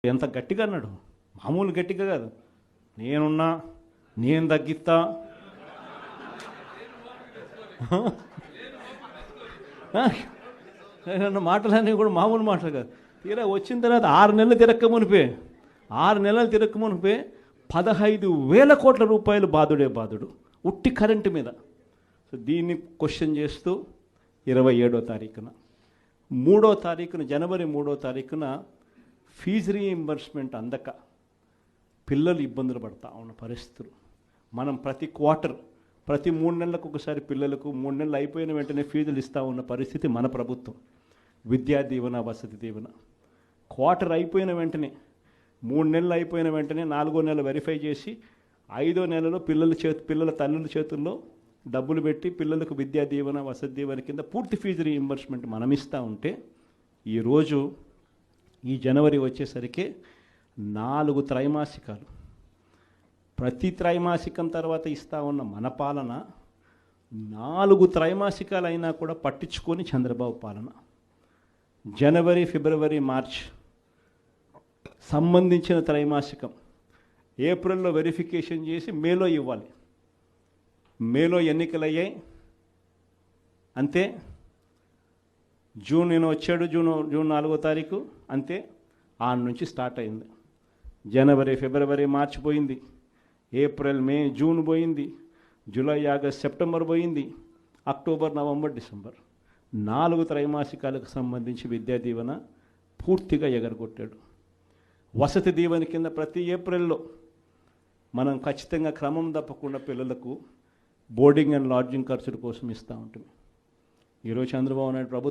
ఎంత గట్టిగా అన్నాడు, మామూలు గట్టిగా కాదు. నేనున్నా, నేను తగ్గిస్తా, మాటలన్నీ కూడా మామూలు మాటలు కాదు. తీరా వచ్చిన తర్వాత 6 నెలలు తిరక్కమునిపే 15,000 కోట్ల రూపాయలు బాధుడు ఉట్టి కరెంటు మీద. సో దీన్ని క్వశ్చన్ చేస్తూ 27వ తారీఖున జనవరి 3వ తారీఖున ఫీజు రీఇంబర్స్మెంట్ అందక పిల్లలు ఇబ్బందులు పడతా ఉన్న పరిస్థితులు. మనం ప్రతి క్వార్టర్, ప్రతి 3 నెలలకు ఒకసారి పిల్లలకు 3 నెలలు అయిపోయిన వెంటనే ఫీజులు ఇస్తూ ఉన్న పరిస్థితి మన ప్రభుత్వం. విద్యా దీవెన, వసతి దీవెన క్వార్టర్ అయిపోయిన వెంటనే, 3 నెలలు అయిపోయిన వెంటనే 4వ నెల వెరిఫై చేసి 5వ నెలలో పిల్లల తల్లుల చేతుల్లో డబ్బులు పెట్టి పిల్లలకు విద్యా దీవెన, వసతి దీవెన కింద పూర్తి ఫీజు రీఇంబర్స్మెంట్ మనం ఇస్తూ ఉంటే, ఈరోజు ఈ జనవరి వచ్చేసరికి 4 త్రైమాసికాలు, ప్రతి త్రైమాసికం తర్వాత ఇస్తూ ఉన్న మన పాలన 4 త్రైమాసికాలు అయినా కూడా పట్టించుకొని చంద్రబాబు పాలన. జనవరి, ఫిబ్రవరి, మార్చ్ సంబంధించిన త్రైమాసికం ఏప్రిల్లో వెరిఫికేషన్ చేసి మేలో ఇవ్వాలి. మేలో ఎన్నికలు అయ్యాయి, అంతే. జూన్ వచ్చాడు, జూన్ 4వ తారీఖు, అంతే. ఆ నుంచి స్టార్ట్ అయింది. జనవరి, ఫిబ్రవరి, మార్చ్ పోయింది, ఏప్రిల్, మే, జూన్ పోయింది, జూలై, ఆగస్ట్, సెప్టెంబర్ పోయింది, అక్టోబర్, నవంబర్, డిసెంబర్ 4 త్రైమాసికాలకు సంబంధించి విద్యా దీవెన పూర్తిగా ఎగరగొట్టాడు. వసతి దీవెన కింద ప్రతి ఏప్రిల్లో మనం ఖచ్చితంగా క్రమం తప్పకుండా పిల్లలకు బోర్డింగ్ అండ్ లాడ్జింగ్ ఖర్చుల కోసం ఇస్తూ ఉంటుంది. ఈరోజు చంద్రబాబు నాయుడు ప్రభుత్వం